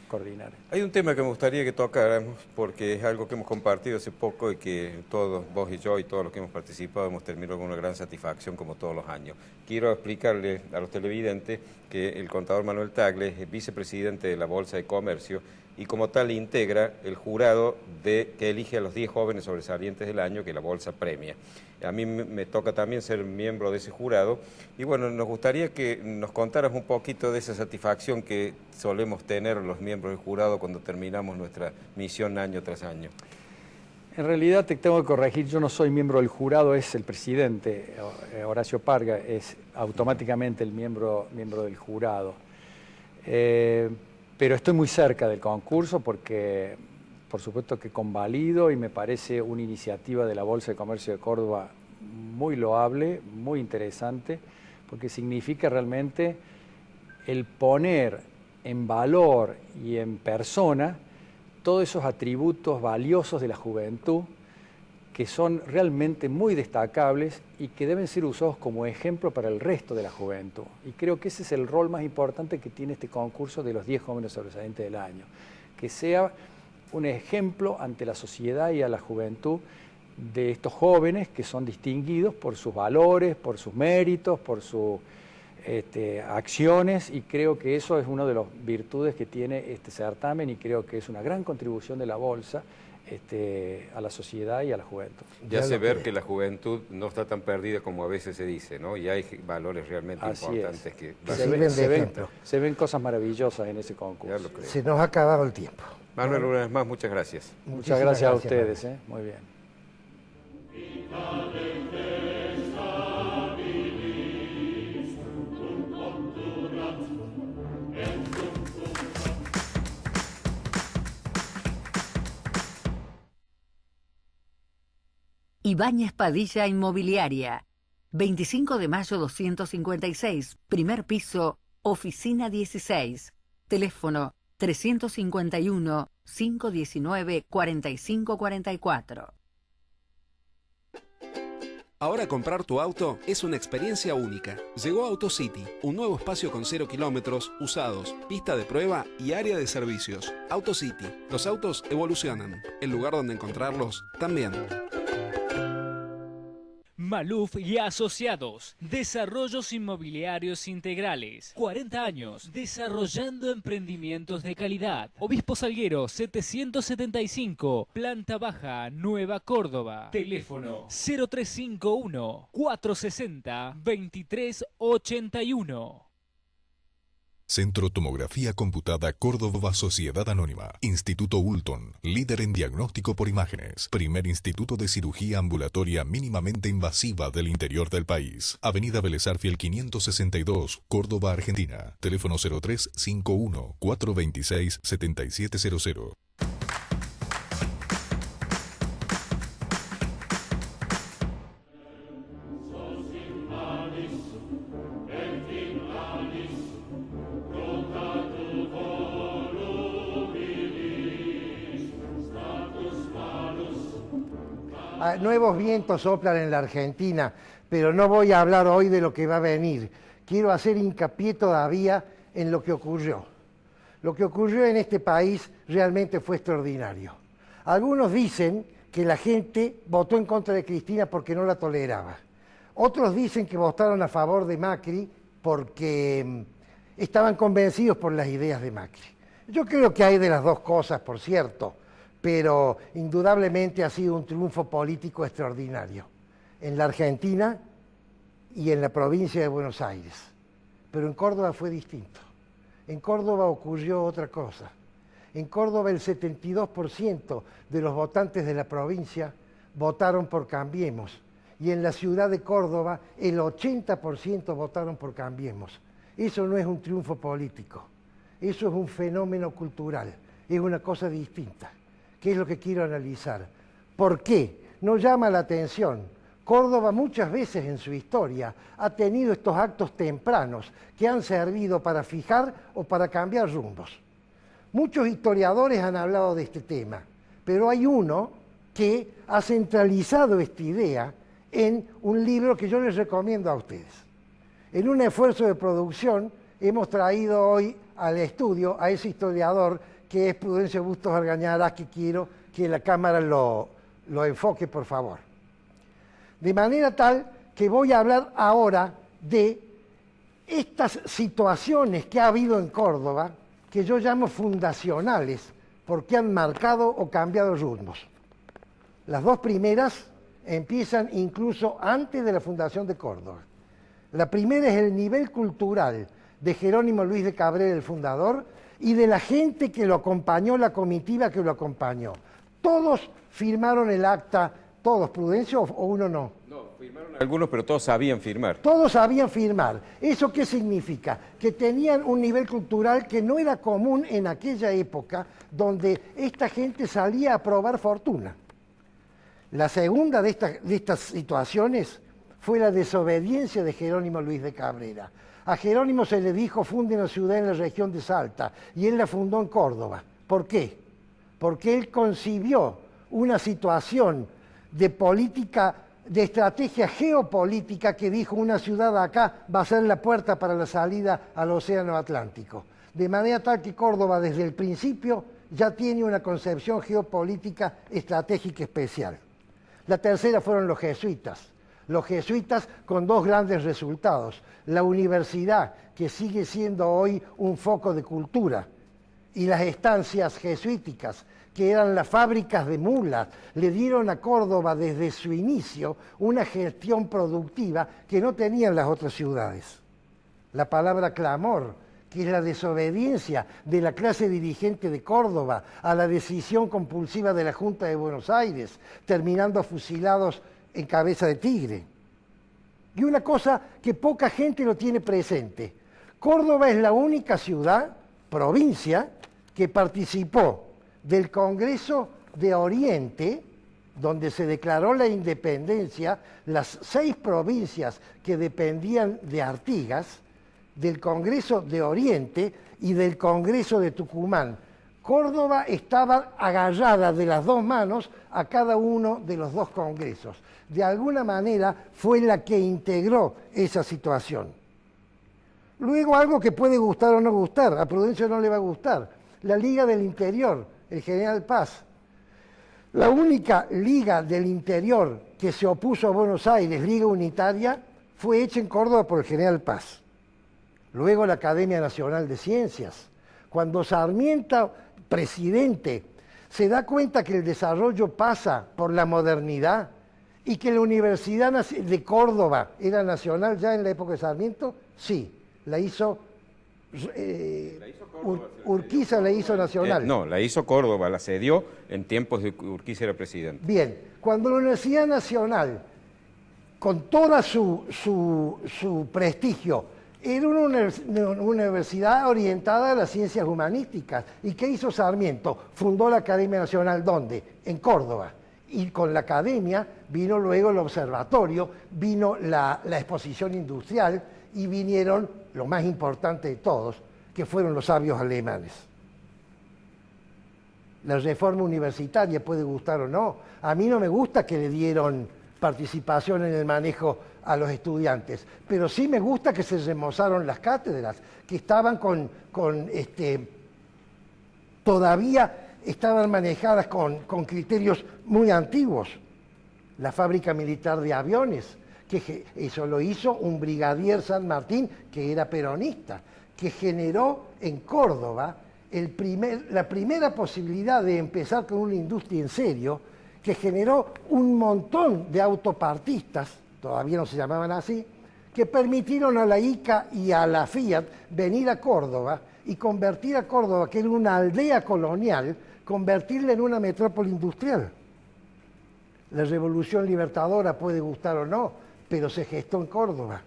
coordinar. Hay un tema que me gustaría que tocáramos, porque es algo que hemos compartido hace poco y que todos, vos y yo y todos los que hemos participado, hemos terminado con una gran satisfacción como todos los años. Quiero explicarle a los televidentes que el contador Manuel Tagle es vicepresidente de la Bolsa de Comercio y como tal integra el jurado que elige a los 10 jóvenes sobresalientes del año que la Bolsa premia. A mí me toca también ser miembro de ese jurado y bueno, nos gustaría que nos contaras un poquito de esa satisfacción que solemos tener los miembros del jurado cuando terminamos nuestra misión año tras año. En realidad te tengo que corregir, yo no soy miembro del jurado, es el presidente, Horacio Parga, es automáticamente el miembro del jurado. Pero estoy muy cerca del concurso porque, por supuesto que convalido y me parece una iniciativa de la Bolsa de Comercio de Córdoba muy loable, muy interesante, porque significa realmente el poner en valor y en persona todos esos atributos valiosos de la juventud que son realmente muy destacables y que deben ser usados como ejemplo para el resto de la juventud. Y creo que ese es el rol más importante que tiene este concurso de los 10 jóvenes sobresalientes del año, que sea un ejemplo ante la sociedad y a la juventud de estos jóvenes que son distinguidos por sus valores, por sus méritos, por sus acciones, y creo que eso es una de las virtudes que tiene este certamen y creo que es una gran contribución de la Bolsa a la sociedad y a la juventud. Ya se ve que la juventud no está tan perdida como a veces se dice, ¿no? Y hay valores realmente importantes que... Se ven cosas maravillosas en ese concurso. Se nos ha acabado el tiempo. Manuel, una vez más, muchas gracias. Muchas gracias a ustedes, muy bien. Ibáñez Padilla Inmobiliaria, 25 de mayo 256, primer piso, oficina 16, teléfono 351-519-4544. Ahora comprar tu auto es una experiencia única. Llegó AutoCity, un nuevo espacio con 0 kilómetros, usados, pista de prueba y área de servicios. AutoCity, los autos evolucionan. El lugar donde encontrarlos también. Maluf y Asociados, desarrollos inmobiliarios integrales, 40 años, desarrollando emprendimientos de calidad. Obispo Salguero 775, planta baja, Nueva Córdoba. Teléfono 0351 460 2381. Centro Tomografía Computada Córdoba Sociedad Anónima. Instituto Ulton, líder en diagnóstico por imágenes. Primer instituto de cirugía ambulatoria mínimamente invasiva del interior del país. Avenida Vélez Arfiel 562, Córdoba, Argentina. Teléfono 0351 426 7700. Nuevos vientos soplan en la Argentina, pero no voy a hablar hoy de lo que va a venir. Quiero hacer hincapié todavía en lo que ocurrió. Lo que ocurrió en este país realmente fue extraordinario. Algunos dicen que la gente votó en contra de Cristina porque no la toleraba. Otros dicen que votaron a favor de Macri porque estaban convencidos por las ideas de Macri. Yo creo que hay de las dos cosas, por cierto, pero indudablemente ha sido un triunfo político extraordinario en la Argentina y en la provincia de Buenos Aires. Pero en Córdoba fue distinto. En Córdoba ocurrió otra cosa. En Córdoba el 72% de los votantes de la provincia votaron por Cambiemos y en la ciudad de Córdoba el 80% votaron por Cambiemos. Eso no es un triunfo político, eso es un fenómeno cultural, es una cosa distinta. ¿Qué es lo que quiero analizar? ¿Por qué? Nos llama la atención. Córdoba muchas veces en su historia ha tenido estos actos tempranos que han servido para fijar o para cambiar rumbos. Muchos historiadores han hablado de este tema, pero hay uno que ha centralizado esta idea en un libro que yo les recomiendo a ustedes. En un esfuerzo de producción hemos traído hoy al estudio a ese historiador que es Prudencio Bustos Argañarás, que quiero que la cámara lo enfoque, por favor. De manera tal que voy a hablar ahora de estas situaciones que ha habido en Córdoba, que yo llamo fundacionales, porque han marcado o cambiado rumos. Las dos primeras empiezan incluso antes de la fundación de Córdoba. La primera es el nivel cultural de Jerónimo Luis de Cabrera, el fundador, y de la gente que lo acompañó, la comitiva que lo acompañó. Todos firmaron el acta, todos, Prudencio, o uno no. No, firmaron algunos, pero todos sabían firmar. Todos sabían firmar. ¿Eso qué significa? Que tenían un nivel cultural que no era común en aquella época, donde esta gente salía a probar fortuna. La segunda de estas situaciones fue la desobediencia de Jerónimo Luis de Cabrera. A Jerónimo se le dijo, funde una ciudad en la región de Salta, y él la fundó en Córdoba. ¿Por qué? Porque él concibió una situación de política, de estrategia geopolítica, que dijo, una ciudad acá va a ser la puerta para la salida al Océano Atlántico. De manera tal que Córdoba desde el principio ya tiene una concepción geopolítica estratégica especial. La tercera fueron los jesuitas. Los jesuitas con dos grandes resultados. La universidad, que sigue siendo hoy un foco de cultura, y las estancias jesuíticas, que eran las fábricas de mulas, le dieron a Córdoba desde su inicio una gestión productiva que no tenían las otras ciudades. La palabra clamor, que es la desobediencia de la clase dirigente de Córdoba a la decisión compulsiva de la Junta de Buenos Aires, terminando fusilados en cabeza de tigre. Y una cosa que poca gente lo tiene presente: Córdoba es la única ciudad, provincia, que participó del Congreso de Oriente, donde se declaró la independencia, las 6 provincias que dependían de Artigas, del Congreso de Oriente y del Congreso de Tucumán. Córdoba estaba agarrada de las dos manos a cada uno de los dos congresos. De alguna manera fue la que integró esa situación. Luego, algo que puede gustar o no gustar, a Prudencio no le va a gustar, la Liga del Interior, el General Paz. La única liga del interior que se opuso a Buenos Aires, Liga Unitaria, fue hecha en Córdoba por el General Paz. Luego la Academia Nacional de Ciencias. Cuando Sarmiento, presidente, se da cuenta que el desarrollo pasa por la modernidad y que la Universidad de Córdoba era nacional ya en la época de Sarmiento, sí, la hizo Urquiza, la hizo nacional. No, la hizo Córdoba, la cedió en tiempos de Urquiza era presidente. Bien, cuando la Universidad Nacional, con toda su prestigio, era una universidad orientada a las ciencias humanísticas. ¿Y qué hizo Sarmiento? Fundó la Academia Nacional, ¿dónde? En Córdoba. Y con la academia vino luego el observatorio, vino la exposición industrial y vinieron, lo más importante de todos, que fueron los sabios alemanes. La reforma universitaria puede gustar o no. A mí no me gusta que le dieron participación en el manejo a los estudiantes, pero sí me gusta que se remozaron las cátedras, que estaban todavía estaban manejadas con criterios muy antiguos. La fábrica militar de aviones, que eso lo hizo un brigadier San Martín, que era peronista, que generó en Córdoba la primera posibilidad de empezar con una industria en serio, que generó un montón de autopartistas, todavía no se llamaban así, que permitieron a la ICA y a la Fiat venir a Córdoba y convertir a Córdoba, que era una aldea colonial, convertirla en una metrópoli industrial. La revolución libertadora puede gustar o no, pero se gestó en Córdoba.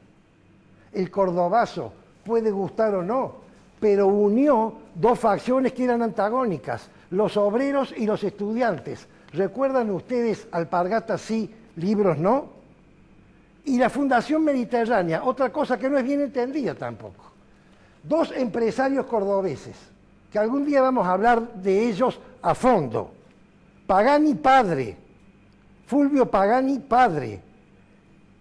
El cordobazo puede gustar o no, pero unió dos facciones que eran antagónicas, los obreros y los estudiantes. ¿Recuerdan ustedes Alpargatas sí, libros no? Y la Fundación Mediterránea, otra cosa que no es bien entendida tampoco. Dos empresarios cordobeses, que algún día vamos a hablar de ellos a fondo. Pagani padre, Fulvio Pagani padre,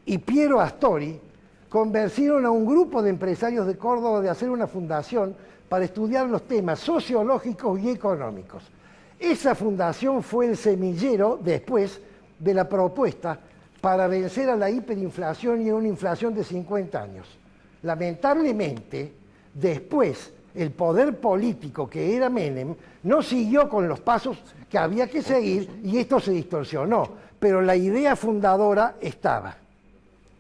y Piero Astori, convencieron a un grupo de empresarios de Córdoba de hacer una fundación para estudiar los temas sociológicos y económicos. Esa fundación fue el semillero después de la propuesta para vencer a la hiperinflación y a una inflación de 50 años. Lamentablemente, después, el poder político que era Menem no siguió con los pasos que había que seguir y esto se distorsionó, pero la idea fundadora estaba.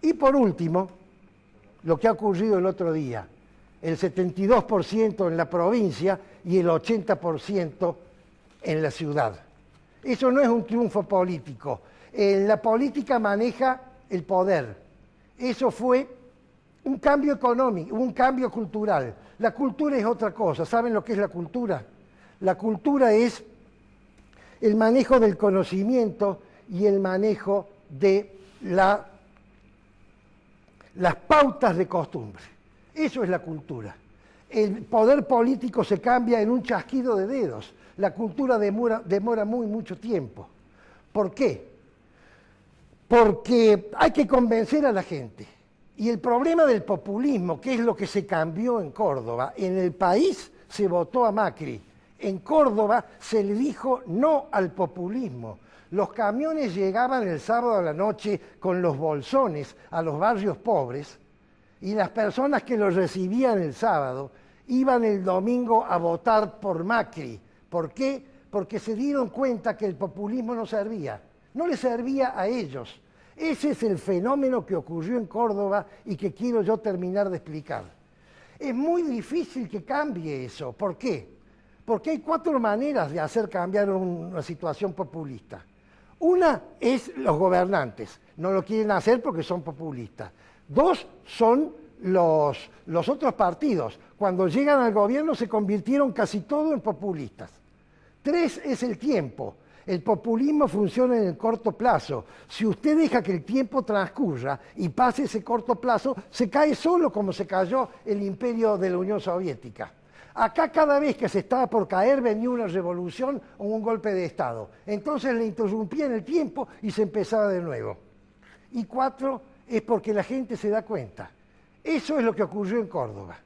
Y por último, lo que ha ocurrido el otro día, el 72% en la provincia y el 80% en la ciudad. Eso no es un triunfo político. La política maneja el poder. Eso fue un cambio económico, un cambio cultural. La cultura es otra cosa. ¿Saben lo que es la cultura? La cultura es el manejo del conocimiento y el manejo de las pautas de costumbre. Eso es la cultura. El poder político se cambia en un chasquido de dedos. La cultura demora mucho tiempo. ¿Por qué? Porque hay que convencer a la gente. Y el problema del populismo, que es lo que se cambió en Córdoba, en el país se votó a Macri. En Córdoba se le dijo no al populismo. Los camiones llegaban el sábado a la noche con los bolsones a los barrios pobres y las personas que los recibían el sábado iban el domingo a votar por Macri. ¿Por qué? Porque se dieron cuenta que el populismo no servía. No les servía a ellos. Ese es el fenómeno que ocurrió en Córdoba y que quiero yo terminar de explicar. Es muy difícil que cambie eso. ¿Por qué? Porque hay 4 maneras de hacer cambiar una situación populista. Una es los gobernantes. No lo quieren hacer porque son populistas. 2 son los otros partidos. Cuando llegan al gobierno se convirtieron casi todos en populistas. 3 es el tiempo. El populismo funciona en el corto plazo. Si usted deja que el tiempo transcurra y pase ese corto plazo, se cae solo como se cayó el imperio de la Unión Soviética. Acá cada vez que se estaba por caer venía una revolución o un golpe de Estado. Entonces le interrumpían el tiempo y se empezaba de nuevo. Y 4 es porque la gente se da cuenta. Eso es lo que ocurrió en Córdoba.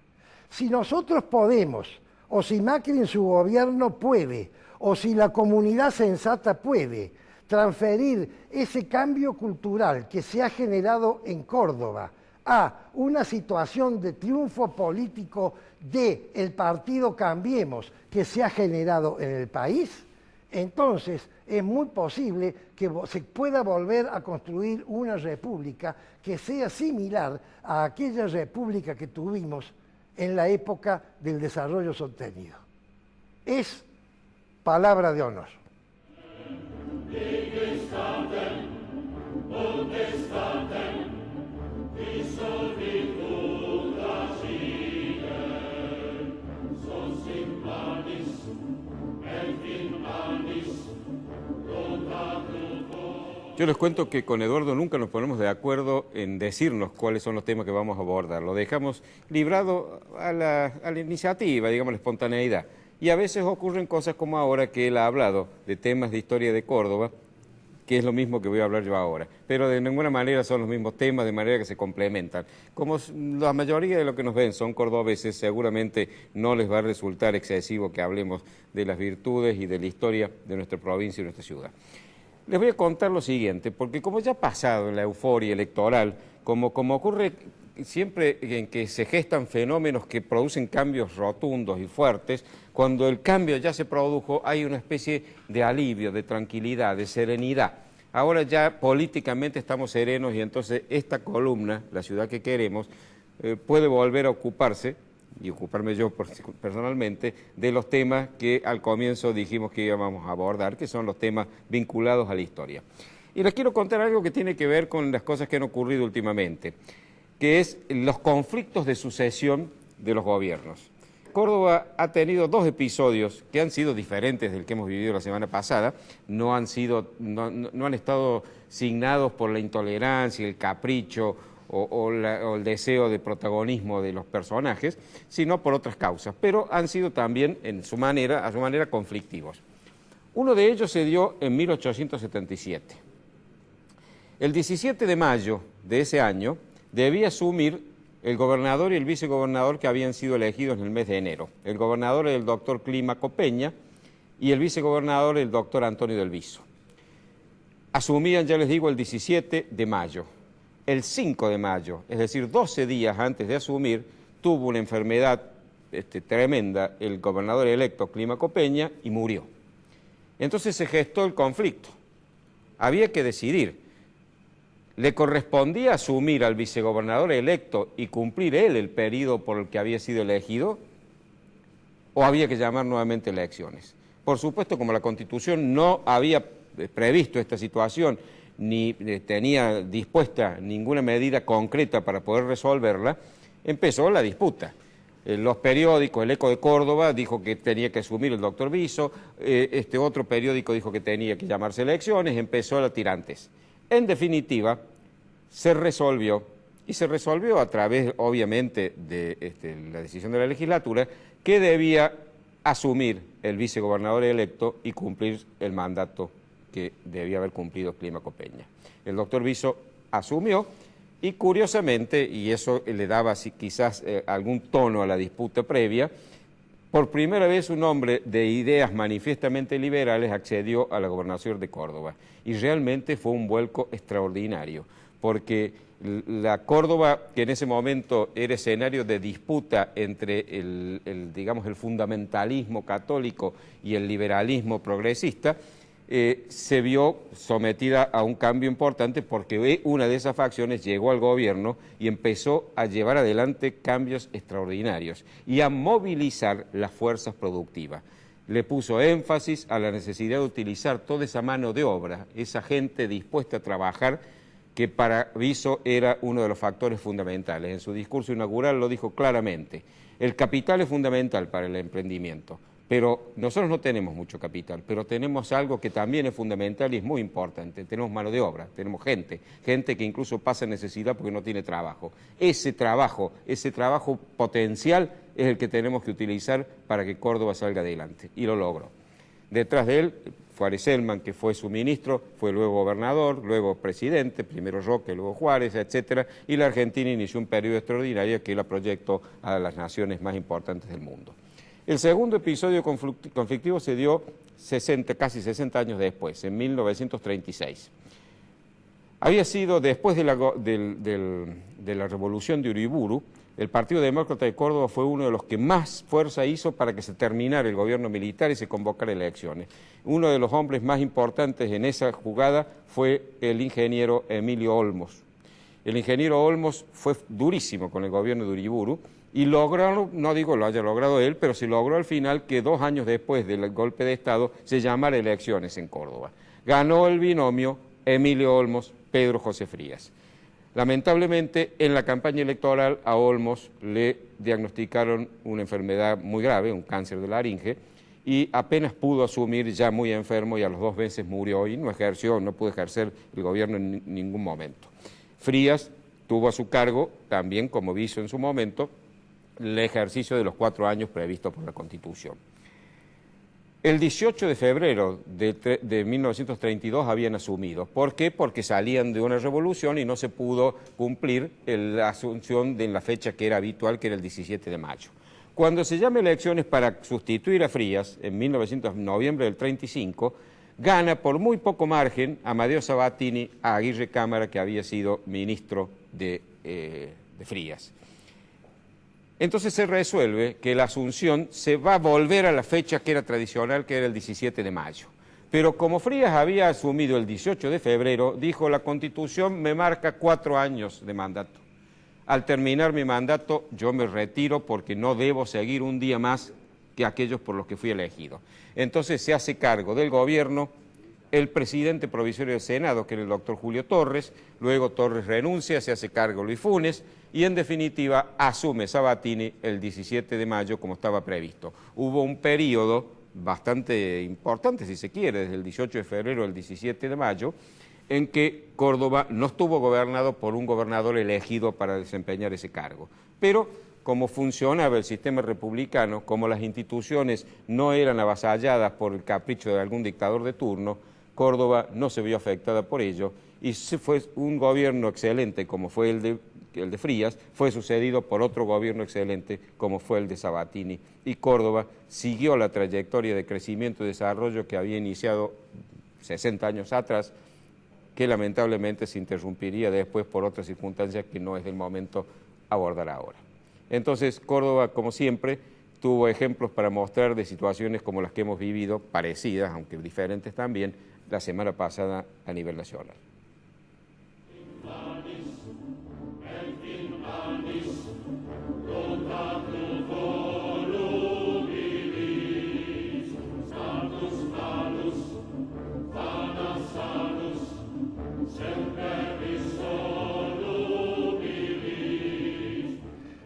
Si nosotros podemos, o si Macri en su gobierno puede, o si la comunidad sensata puede transferir ese cambio cultural que se ha generado en Córdoba a una situación de triunfo político del partido Cambiemos que se ha generado en el país, entonces es muy posible que se pueda volver a construir una república que sea similar a aquella república que tuvimos en la época del desarrollo sostenido. Es palabra de honor. Yo les cuento que con Eduardo nunca nos ponemos de acuerdo en decirnos cuáles son los temas que vamos a abordar. Lo dejamos librado a la iniciativa, digamos, a la espontaneidad. Y a veces ocurren cosas como ahora que él ha hablado de temas de historia de Córdoba, que es lo mismo que voy a hablar yo ahora. Pero de ninguna manera son los mismos temas, de manera que se complementan. Como la mayoría de los que nos ven son cordobeses, seguramente no les va a resultar excesivo que hablemos de las virtudes y de la historia de nuestra provincia y nuestra ciudad. Les voy a contar lo siguiente, porque como ya ha pasado la euforia electoral, como ocurre siempre en que se gestan fenómenos que producen cambios rotundos y fuertes, cuando el cambio ya se produjo hay una especie de alivio, de tranquilidad, de serenidad. Ahora ya políticamente estamos serenos y entonces esta columna, La Ciudad que Queremos, puede volver a ocuparse, y ocuparme yo personalmente, de los temas que al comienzo dijimos que íbamos a abordar, que son los temas vinculados a la historia. Y les quiero contar algo que tiene que ver con las cosas que han ocurrido últimamente, que es los conflictos de sucesión de los gobiernos. Córdoba ha tenido 2 episodios que han sido diferentes del que hemos vivido la semana pasada, no han estado signados por la intolerancia, el capricho o el deseo de protagonismo de los personajes, sino por otras causas, pero han sido también a su manera conflictivos. Uno de ellos se dio en 1877. El 17 de mayo de ese año debía asumir el gobernador y el vicegobernador que habían sido elegidos en el mes de enero. El gobernador era el doctor Clímaco Peña y el vicegobernador el doctor Antonio del Viso. Asumían, ya les digo, el 17 de mayo. El 5 de mayo, es decir, 12 días antes de asumir, tuvo una enfermedad tremenda el gobernador electo Clímaco Peña y murió. Entonces se gestó el conflicto. Había que decidir. ¿Le correspondía asumir al vicegobernador electo y cumplir él el periodo por el que había sido elegido? ¿O había que llamar nuevamente elecciones? Por supuesto, como la Constitución no había previsto esta situación, ni tenía dispuesta ninguna medida concreta para poder resolverla, empezó la disputa. Los periódicos, el Eco de Córdoba dijo que tenía que asumir el doctor Viso, este otro periódico dijo que tenía que llamarse elecciones, empezó la tirantes. En definitiva, se resolvió, y se resolvió a través, obviamente, de la decisión de la legislatura, que debía asumir el vicegobernador electo y cumplir el mandato que debía haber cumplido Clímaco Peña. El doctor Viso asumió y curiosamente, y eso le daba quizás algún tono a la disputa previa, por primera vez un hombre de ideas manifiestamente liberales accedió a la gobernación de Córdoba. Y realmente fue un vuelco extraordinario, porque la Córdoba, que en ese momento era escenario de disputa entre digamos, el fundamentalismo católico y el liberalismo progresista, se vio sometida a un cambio importante porque una de esas facciones llegó al gobierno y empezó a llevar adelante cambios extraordinarios y a movilizar las fuerzas productivas. Le puso énfasis a la necesidad de utilizar toda esa mano de obra, esa gente dispuesta a trabajar, que para Viso era uno de los factores fundamentales. En su discurso inaugural lo dijo claramente: el capital es fundamental para el emprendimiento. Pero nosotros no tenemos mucho capital, pero tenemos algo que también es fundamental y es muy importante. Tenemos mano de obra, tenemos gente que incluso pasa necesidad porque no tiene trabajo. Ese trabajo potencial es el que tenemos que utilizar para que Córdoba salga adelante, y lo logró. Detrás de él, Juárez Selman, que fue su ministro, fue luego gobernador, luego presidente, primero Roque, luego Juárez, etcétera, y la Argentina inició un periodo extraordinario que la proyectó a las naciones más importantes del mundo. El segundo episodio conflictivo se dio casi 60 años después, en 1936. Había sido después de la revolución de Uriburu. El Partido Demócrata de Córdoba fue uno de los que más fuerza hizo para que se terminara el gobierno militar y se convocara elecciones. Uno de los hombres más importantes en esa jugada fue el ingeniero Emilio Olmos. El ingeniero Olmos fue durísimo con el gobierno de Uriburu y logró, no digo lo haya logrado él, pero se logró al final que 2 años después del golpe de Estado se llamara elecciones en Córdoba. Ganó el binomio Emilio Olmos-Pedro José Frías. Lamentablemente, en la campaña electoral a Olmos le diagnosticaron una enfermedad muy grave, un cáncer de laringe, y apenas pudo asumir ya muy enfermo y a los 2 meses murió y no pudo ejercer el gobierno en ningún momento. Frías tuvo a su cargo, también como Viso en su momento, el ejercicio de los 4 años previstos por la Constitución. El 18 de febrero de 1932 habían asumido. ¿Por qué? Porque salían de una revolución y no se pudo cumplir la asunción de la fecha que era habitual, que era el 17 de mayo. Cuando se llama elecciones para sustituir a Frías, en noviembre del 35, gana por muy poco margen Amadeo Sabatini a Aguirre Cámara, que había sido ministro de Frías. Entonces se resuelve que la asunción se va a volver a la fecha que era tradicional, que era el 17 de mayo. Pero como Frías había asumido el 18 de febrero, dijo: la Constitución me marca 4 años de mandato. Al terminar mi mandato yo me retiro porque no debo seguir un día más que aquellos por los que fui elegido. Entonces se hace cargo del gobierno el presidente provisorio del Senado, que era el doctor Julio Torres, luego Torres renuncia, se hace cargo Luis Funes, y en definitiva asume Sabatini el 17 de mayo como estaba previsto. Hubo un periodo bastante importante, si se quiere, desde el 18 de febrero al 17 de mayo, en que Córdoba no estuvo gobernado por un gobernador elegido para desempeñar ese cargo. Pero como funcionaba el sistema republicano, como las instituciones no eran avasalladas por el capricho de algún dictador de turno, Córdoba no se vio afectada por ello y fue un gobierno excelente como fue el de el de Frías, fue sucedido por otro gobierno excelente como fue el de Sabatini, y Córdoba siguió la trayectoria de crecimiento y desarrollo que había iniciado 60 años atrás, que lamentablemente se interrumpiría después por otras circunstancias que no es el momento abordar ahora. Entonces, Córdoba, como siempre, tuvo ejemplos para mostrar de situaciones como las que hemos vivido, parecidas, aunque diferentes también, la semana pasada a nivel nacional.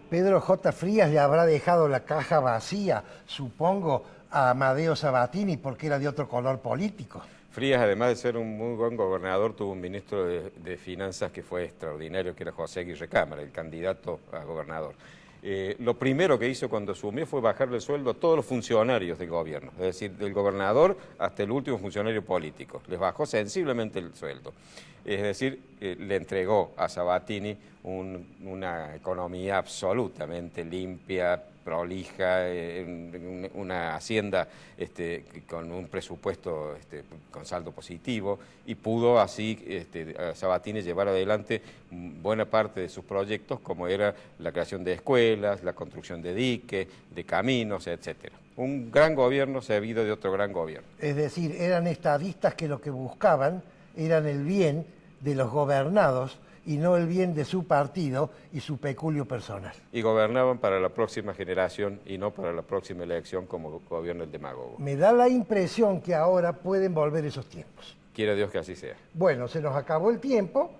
Pedro J. Frías le habrá dejado la caja vacía, supongo, a Amadeo Sabatini porque era de otro color político. Frías, además de ser un muy buen gobernador, tuvo un ministro de Finanzas que fue extraordinario, que era José Aguirre Cámara, el candidato a gobernador. Lo primero que hizo cuando asumió fue bajarle el sueldo a todos los funcionarios del gobierno, es decir, del gobernador hasta el último funcionario político. Les bajó sensiblemente el sueldo. Es decir, le entregó a Sabatini una economía absolutamente limpia, prolija, una hacienda con un presupuesto con saldo positivo, y pudo así Sabatini llevar adelante buena parte de sus proyectos, como era la creación de escuelas, la construcción de diques, de caminos, etcétera. Un gran gobierno seguido de otro gran gobierno. Es decir, eran estadistas que lo que buscaban eran el bien de los gobernados y no el bien de su partido y su peculio personal. Y gobernaban para la próxima generación y no para la próxima elección como gobierno el demagogo. Me da la impresión que ahora pueden volver esos tiempos. Quiera Dios que así sea. Bueno, se nos acabó el tiempo.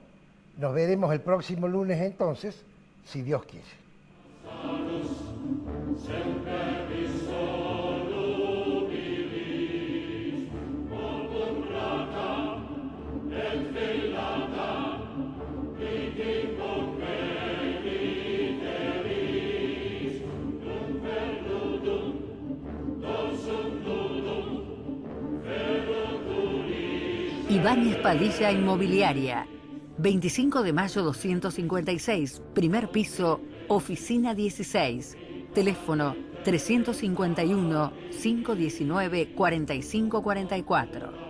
Nos veremos el próximo lunes entonces, si Dios quiere. Ibáñez Padilla Inmobiliaria, 25 de mayo 256, primer piso, oficina 16, teléfono 351-519-4544.